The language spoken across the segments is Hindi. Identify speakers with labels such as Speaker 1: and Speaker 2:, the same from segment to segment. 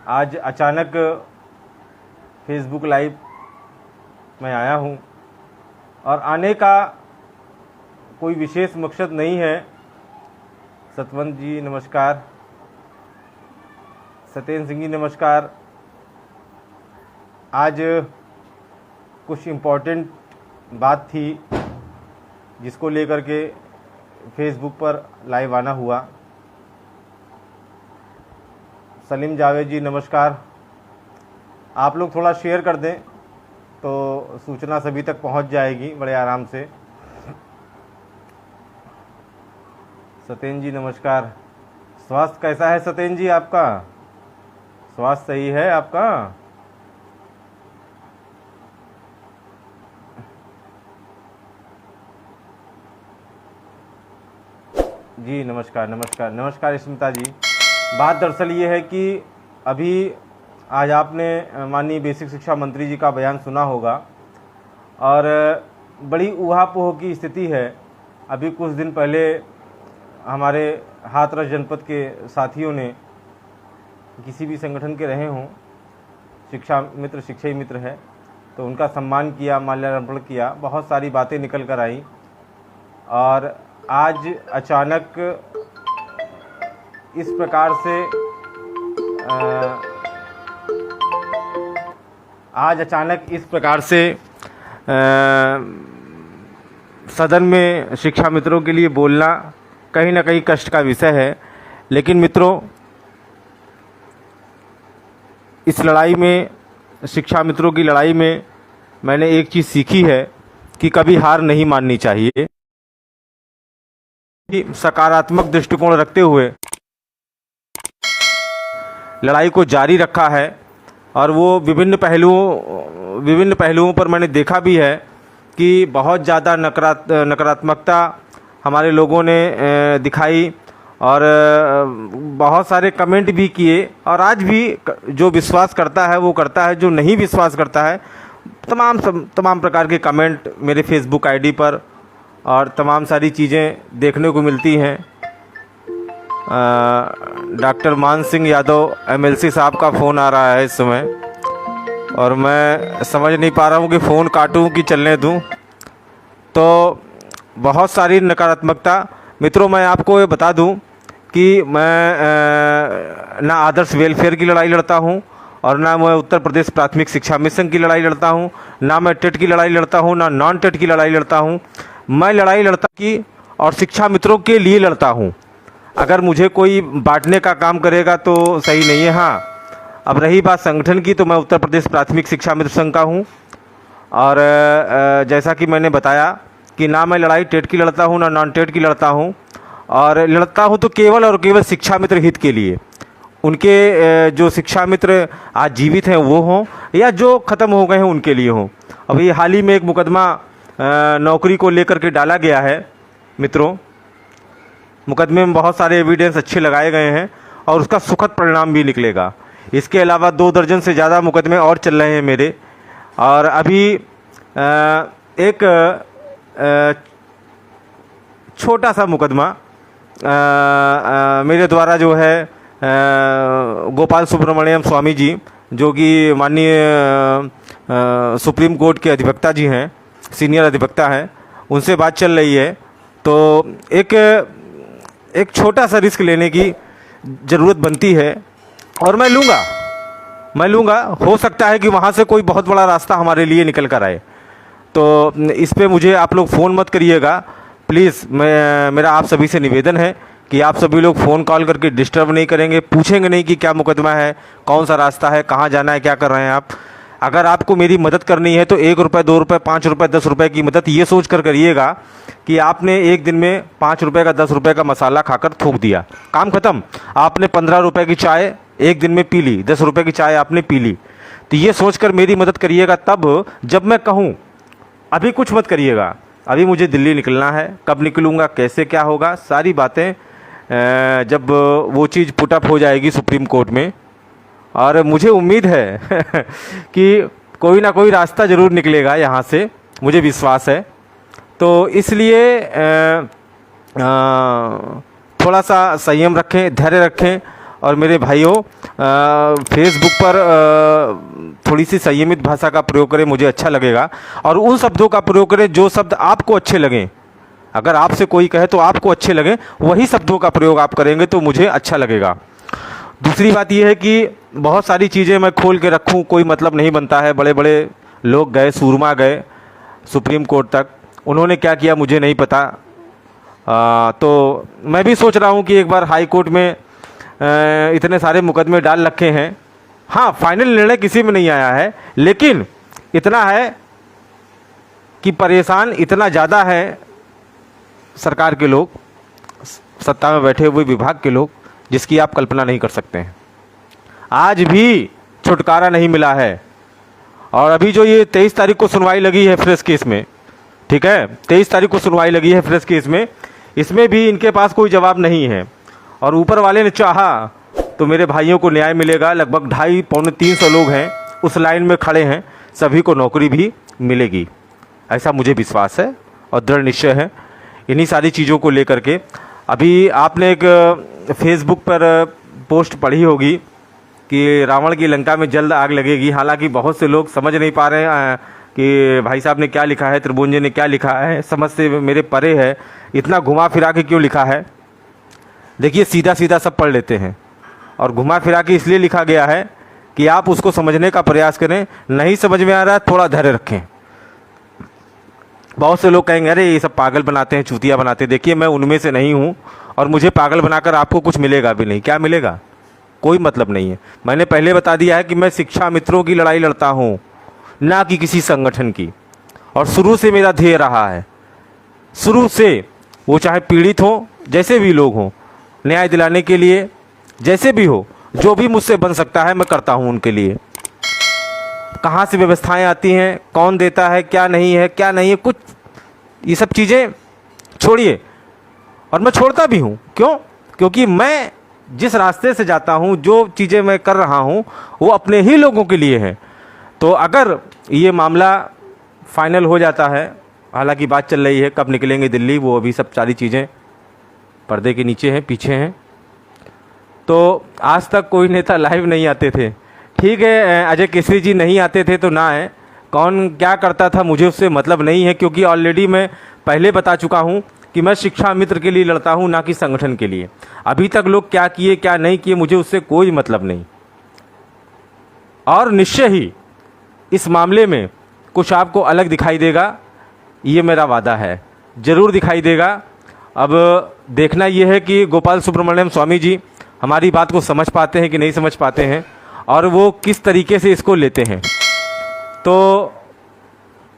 Speaker 1: आज अचानक फेसबुक लाइव में आया हूँ और आने का कोई विशेष मकसद नहीं है। सतवंत जी नमस्कार, सत्येंद्र सिंह जी नमस्कार। आज कुछ इम्पोर्टेंट बात थी जिसको लेकर के फेसबुक पर लाइव आना हुआ। सलीम जावेद जी नमस्कार। आप लोग थोड़ा शेयर कर दें तो सूचना सभी तक पहुंच जाएगी बड़े आराम से। सत्येंद्र जी नमस्कार। स्वास्थ्य कैसा है सत्येंद्र जी आपका? स्वास्थ्य सही है आपका? जी नमस्कार नमस्कार नमस्कार स्मिता जी। बात दरअसल ये है कि अभी आज आपने माननीय बेसिक शिक्षा मंत्री जी का बयान सुना होगा और बड़ी ऊहापोह की स्थिति है। अभी कुछ दिन पहले हमारे हाथरस जनपद के साथियों ने, किसी भी संगठन के रहे हों, शिक्षा मित्र शिक्षा ही मित्र है, तो उनका सम्मान किया, माल्यार्पण किया, बहुत सारी बातें निकल कर आई। और आज अचानक इस प्रकार से सदन में शिक्षा मित्रों के लिए बोलना कहीं ना कहीं कष्ट का विषय है। लेकिन मित्रों, इस लड़ाई में, शिक्षा मित्रों की लड़ाई में मैंने एक चीज़ सीखी है कि कभी हार नहीं माननी चाहिए। सकारात्मक दृष्टिकोण रखते हुए लड़ाई को जारी रखा है और वो विभिन्न पहलुओं पर मैंने देखा भी है कि बहुत ज़्यादा नकारात्मकता हमारे लोगों ने दिखाई और बहुत सारे कमेंट भी किए। और आज भी जो विश्वास करता है वो करता है, जो नहीं विश्वास करता है, तमाम प्रकार के कमेंट मेरे फेसबुक आईडी पर और तमाम सारी चीज़ें देखने को मिलती हैं। डॉक्टर मान सिंह यादव एमएलसी साहब का फ़ोन आ रहा है इस समय और मैं समझ नहीं पा रहा हूँ कि फ़ोन काटूँ कि चलने दूँ। तो बहुत सारी नकारात्मकता। मित्रों, मैं आपको ये बता दूँ कि मैं ना आदर्श वेलफेयर की लड़ाई लड़ता हूँ और ना मैं उत्तर प्रदेश प्राथमिक शिक्षा मिशन की लड़ाई लड़ता हूँ, ना मैं टेट की लड़ाई लड़ता हूँ, ना नॉन टेट की लड़ाई लड़ता हूँ। मैं लड़ाई लड़ता की और शिक्षा मित्रों के लिए लड़ता हूँ। अगर मुझे कोई बांटने का काम करेगा तो सही नहीं है। हाँ, अब रही बात संगठन की, तो मैं उत्तर प्रदेश प्राथमिक शिक्षा मित्र संघ का हूँ और जैसा कि मैंने बताया कि ना मैं लड़ाई टेट की लड़ता हूँ, ना नॉन टेट की लड़ता हूँ, और लड़ता हूँ तो केवल और केवल शिक्षा मित्र हित के लिए। उनके जो शिक्षा मित्र आज जीवित हैं वो हों या जो ख़त्म हो गए हैं उनके लिए हों। अभी हाल ही में एक मुकदमा नौकरी को लेकर के डाला गया है मित्रों। मुकदमे में बहुत सारे एविडेंस अच्छे लगाए गए हैं और उसका सुखद परिणाम भी निकलेगा। इसके अलावा 2 दर्जन से ज़्यादा मुकदमे और चल रहे हैं मेरे। और अभी एक छोटा सा मुकदमा मेरे द्वारा जो है गोपाल सुब्रमण्यम स्वामी जी, जो कि माननीय सुप्रीम कोर्ट के अधिवक्ता जी हैं, सीनियर अधिवक्ता हैं, उनसे बात चल रही है। तो एक छोटा सा रिस्क लेने की ज़रूरत बनती है और मैं लूँगा। हो सकता है कि वहाँ से कोई बहुत बड़ा रास्ता हमारे लिए निकल कर आए। तो इस पे मुझे आप लोग फ़ोन मत करिएगा प्लीज़। मेरा आप सभी से निवेदन है कि आप सभी लोग फ़ोन कॉल करके डिस्टर्ब नहीं करेंगे, पूछेंगे नहीं कि क्या मुकदमा है, कौन सा रास्ता है, कहाँ जाना है, क्या कर रहे हैं आप। अगर आपको मेरी मदद करनी है तो 1 रुपये, 2 रुपये, 5 रुपये, 10 रुपये की मदद ये सोच कर करिएगा कि आपने एक दिन में 5 रुपये का, 10 रुपये का मसाला खाकर थूक दिया, काम ख़त्म। आपने 15 रुपये की चाय एक दिन में पी ली, 10 रुपये की चाय आपने पी ली। तो ये सोच कर मेरी मदद करिएगा तब जब मैं कहूँ। अभी कुछ मत करिएगा। अभी मुझे दिल्ली निकलना है, कब निकलूँगा, कैसे क्या होगा, सारी बातें जब वो चीज़ पुटअप हो जाएगी सुप्रीम कोर्ट में, और मुझे उम्मीद है कि कोई ना कोई रास्ता ज़रूर निकलेगा यहाँ से, मुझे विश्वास है। तो इसलिए थोड़ा सा संयम रखें, धैर्य रखें और मेरे भाइयों, फेसबुक पर थोड़ी सी संयमित भाषा का प्रयोग करें, मुझे अच्छा लगेगा। और उन शब्दों का प्रयोग करें जो शब्द आपको अच्छे लगें। अगर आपसे कोई कहे तो आपको अच्छे लगें, वही शब्दों का प्रयोग आप करेंगे तो मुझे अच्छा लगेगा। दूसरी बात यह है कि बहुत सारी चीज़ें मैं खोल के रखूं, कोई मतलब नहीं बनता है। बड़े बड़े लोग गए, सूरमा गए सुप्रीम कोर्ट तक, उन्होंने क्या किया मुझे नहीं पता। तो मैं भी सोच रहा हूं कि एक बार हाई कोर्ट में इतने सारे मुकदमे डाल रखे हैं। हाँ, फाइनल निर्णय किसी में नहीं आया है, लेकिन इतना है कि परेशान इतना ज़्यादा है सरकार के लोग, सत्ता में बैठे हुए विभाग के लोग, जिसकी आप कल्पना नहीं कर सकते हैं। आज भी छुटकारा नहीं मिला है। और अभी जो ये 23 तारीख को सुनवाई लगी है फ्रेश केस में, ठीक है, 23 तारीख को सुनवाई लगी है फ्रेश केस में, इसमें भी इनके पास कोई जवाब नहीं है। और ऊपर वाले ने चाहा तो मेरे भाइयों को न्याय मिलेगा। लगभग 250-300 लोग हैं उस लाइन में खड़े हैं, सभी को नौकरी भी मिलेगी, ऐसा मुझे विश्वास है और दृढ़ निश्चय है। इन्हीं सारी चीज़ों को लेकर के अभी आपने एक फेसबुक पर पोस्ट पढ़ी होगी कि रावण की लंका में जल्द आग लगेगी। हालांकि बहुत से लोग समझ नहीं पा रहे हैं कि भाई साहब ने क्या लिखा है, त्रिभुवन ने क्या लिखा है, समझ से मेरे परे है। इतना घुमा फिरा के क्यों लिखा है? देखिए, सीधा सीधा सब पढ़ लेते हैं और घुमा फिरा के इसलिए लिखा गया है कि आप उसको समझने का प्रयास करें। नहीं समझ में आ रहा है, थोड़ा धैर्य रखें। बहुत से लोग कहेंगे अरे ये सब पागल बनाते हैं, चूतिया बनाते हैं। देखिए, मैं उनमें से नहीं हूँ और मुझे पागल बनाकर आपको कुछ मिलेगा भी नहीं। क्या मिलेगा? कोई मतलब नहीं है। मैंने पहले बता दिया है कि मैं शिक्षा मित्रों की लड़ाई लड़ता हूँ, ना कि किसी संगठन की। और शुरू से मेरा ध्येय रहा है, शुरू से, वो चाहे पीड़ित हो, जैसे भी लोग हों, न्याय दिलाने के लिए जैसे भी हो, जो भी मुझसे बन सकता है मैं करता हूँ उनके लिए। कहाँ से व्यवस्थाएं आती हैं, कौन देता है, क्या नहीं है, क्या नहीं है, कुछ ये सब चीज़ें छोड़िए। और मैं छोड़ता भी हूँ। क्यों? क्योंकि मैं जिस रास्ते से जाता हूँ, जो चीज़ें मैं कर रहा हूँ, वो अपने ही लोगों के लिए है। तो अगर ये मामला फाइनल हो जाता है, हालांकि बात चल रही है कब निकलेंगे दिल्ली, वो अभी सब सारी चीज़ें पर्दे के नीचे हैं, पीछे हैं। तो आज तक कोई नेता लाइव नहीं आते थे। ठीक है, अजय केसरी जी नहीं आते थे तो ना है, कौन क्या करता था मुझे उससे मतलब नहीं है। क्योंकि ऑलरेडी मैं पहले बता चुका हूँ कि मैं शिक्षा मित्र के लिए लड़ता हूँ, ना कि संगठन के लिए। अभी तक लोग क्या किए क्या नहीं किए, मुझे उससे कोई मतलब नहीं। और निश्चय ही इस मामले में कुछ आपको अलग दिखाई देगा, ये मेरा वादा है, ज़रूर दिखाई देगा। अब देखना यह है कि गोपाल सुब्रमण्यम स्वामी जी हमारी बात को समझ पाते हैं कि नहीं समझ पाते हैं, और वो किस तरीके से इसको लेते हैं। तो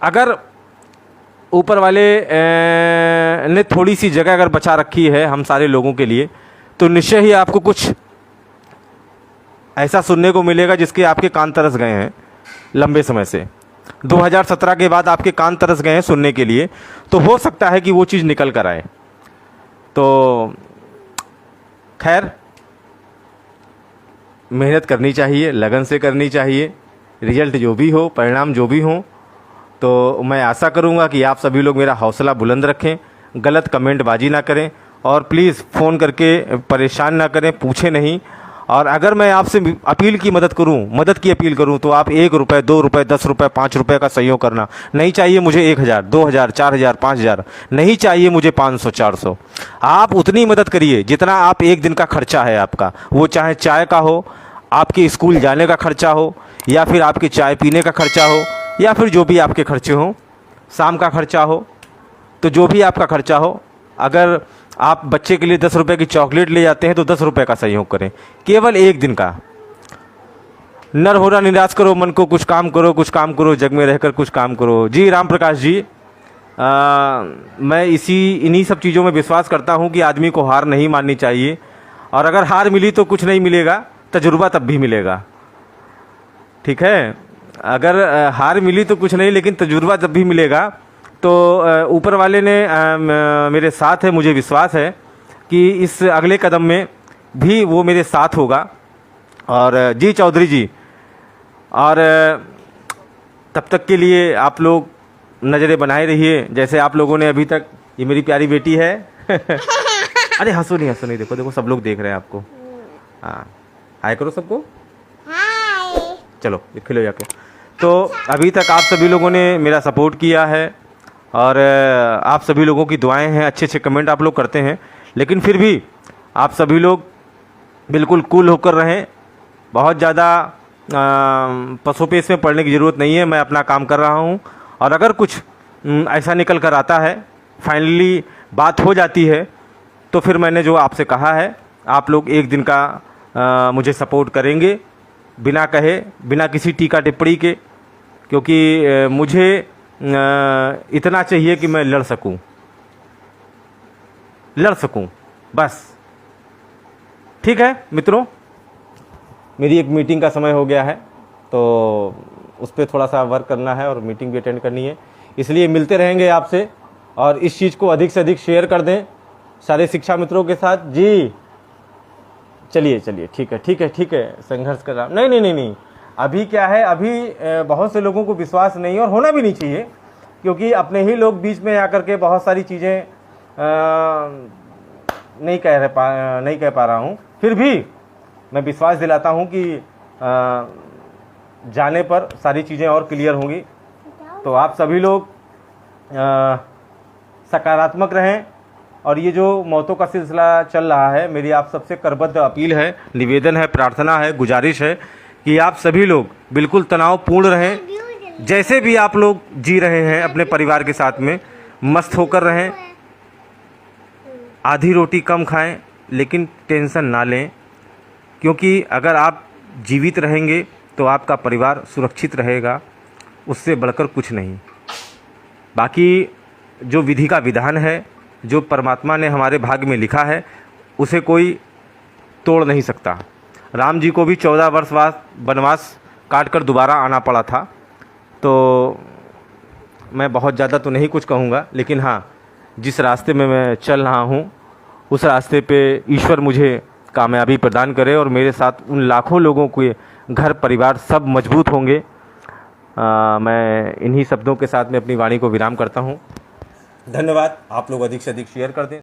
Speaker 1: अगर ऊपर वाले ने थोड़ी सी जगह अगर बचा रखी है हम सारे लोगों के लिए, तो निश्चय ही आपको कुछ ऐसा सुनने को मिलेगा जिसके आपके कान तरस गए हैं लंबे समय से। 2017 के बाद आपके कान तरस गए हैं सुनने के लिए, तो हो सकता है कि वो चीज़ निकल कर आए। तो खैर, मेहनत करनी चाहिए, लगन से करनी चाहिए। रिजल्ट जो भी हो, परिणाम जो भी हो, तो मैं आशा करूंगा कि आप सभी लोग मेरा हौसला बुलंद रखें, गलत कमेंटबाजी ना करें, और प्लीज़ फ़ोन करके परेशान ना करें, पूछें नहीं। और अगर मैं आपसे अपील की मदद की अपील करूं, तो आप 1 रुपये, 2 रुपये, 10 रुपये, 5 रुपये का सहयोग करना। नहीं चाहिए मुझे 1000, 2000, 4000, 5000, नहीं चाहिए मुझे 500, 400। आप उतनी मदद करिए जितना आप एक दिन का खर्चा है आपका, वो चाहे चाय का हो, आपके स्कूल जाने का खर्चा हो, या फिर आपके चाय पीने का खर्चा हो, या फिर जो भी आपके खर्चे हों, शाम का खर्चा हो, तो जो भी आपका खर्चा हो। अगर आप बच्चे के लिए 10 रुपये की चॉकलेट ले जाते हैं तो 10 रुपये का सहयोग करें, केवल एक दिन का। नर होना निराश करो मन को, कुछ काम करो, कुछ काम करो, जग में रहकर कुछ काम करो। जी राम प्रकाश जी, मैं इन्हीं सब चीज़ों में विश्वास करता हूँ कि आदमी को हार नहीं माननी चाहिए। और अगर हार मिली तो कुछ नहीं मिलेगा, तजुर्बा तब भी मिलेगा। ठीक है, अगर हार मिली तो कुछ नहीं, लेकिन तजुर्बा तब भी मिलेगा। तो ऊपर वाले ने मेरे साथ है, मुझे विश्वास है कि इस अगले कदम में भी वो मेरे साथ होगा। और जी चौधरी जी, और तब तक के लिए आप लोग नज़रें बनाए रहिए जैसे आप लोगों ने अभी तक। ये मेरी प्यारी बेटी है। अरे हंसो नहीं, देखो देखो सब लोग देख रहे हैं आपको। हाँ। हाय करो सबको।
Speaker 2: हाय।
Speaker 1: चलो ये खिलो जाके। तो अभी तक आप सभी लोगों ने मेरा सपोर्ट किया है और आप सभी लोगों की दुआएं हैं, अच्छे अच्छे कमेंट आप लोग करते हैं, लेकिन फिर भी आप सभी लोग बिल्कुल कूल होकर रहें। बहुत ज़्यादा पसोपेश में पड़ने की ज़रूरत नहीं है। मैं अपना काम कर रहा हूँ और अगर कुछ ऐसा निकल कर आता है, फाइनली बात हो जाती है, तो फिर मैंने जो आपसे कहा है, आप लोग एक दिन का मुझे सपोर्ट करेंगे बिना कहे, बिना किसी टीका टिप्पणी के, क्योंकि मुझे इतना चाहिए कि मैं लड़ सकूं बस। ठीक है मित्रों, मेरी एक मीटिंग का समय हो गया है, तो उस पर थोड़ा सा वर्क करना है और मीटिंग भी अटेंड करनी है, इसलिए मिलते रहेंगे आपसे। और इस चीज़ को अधिक से अधिक शेयर कर दें सारे शिक्षा मित्रों के साथ जी। चलिए ठीक है, संघर्ष कर रहा। नहीं, अभी क्या है, अभी बहुत से लोगों को विश्वास नहीं है और होना भी नहीं चाहिए, क्योंकि अपने ही लोग बीच में आकर के बहुत सारी चीज़ें नहीं कह पा रहा हूँ। फिर भी मैं विश्वास दिलाता हूँ कि जाने पर सारी चीज़ें और क्लियर होंगी। तो आप सभी लोग सकारात्मक रहें। और ये जो मौतों का सिलसिला चल रहा है, मेरी आप सबसे करबद्ध अपील है, निवेदन है, प्रार्थना है, गुजारिश है कि आप सभी लोग बिल्कुल तनावपूर्ण रहें। जैसे भी आप लोग जी रहे हैं अपने परिवार के साथ में, मस्त होकर रहें। आधी रोटी कम खाएं, लेकिन टेंशन ना लें, क्योंकि अगर आप जीवित रहेंगे तो आपका परिवार सुरक्षित रहेगा, उससे बढ़कर कुछ नहीं। बाकी जो विधि का विधान है, जो परमात्मा ने हमारे भाग्य में लिखा है, उसे कोई तोड़ नहीं सकता। राम जी को भी 14 वर्ष बाद वनवास काट कर दोबारा आना पड़ा था। तो मैं बहुत ज़्यादा तो नहीं कुछ कहूँगा, लेकिन हाँ, जिस रास्ते में मैं चल रहा हूँ उस रास्ते पे ईश्वर मुझे कामयाबी प्रदान करे और मेरे साथ उन लाखों लोगों के घर परिवार सब मजबूत होंगे। मैं इन्हीं शब्दों के साथ में अपनी वाणी को विराम करता हूँ। धन्यवाद। आप लोग अधिक से अधिक शेयर कर दें।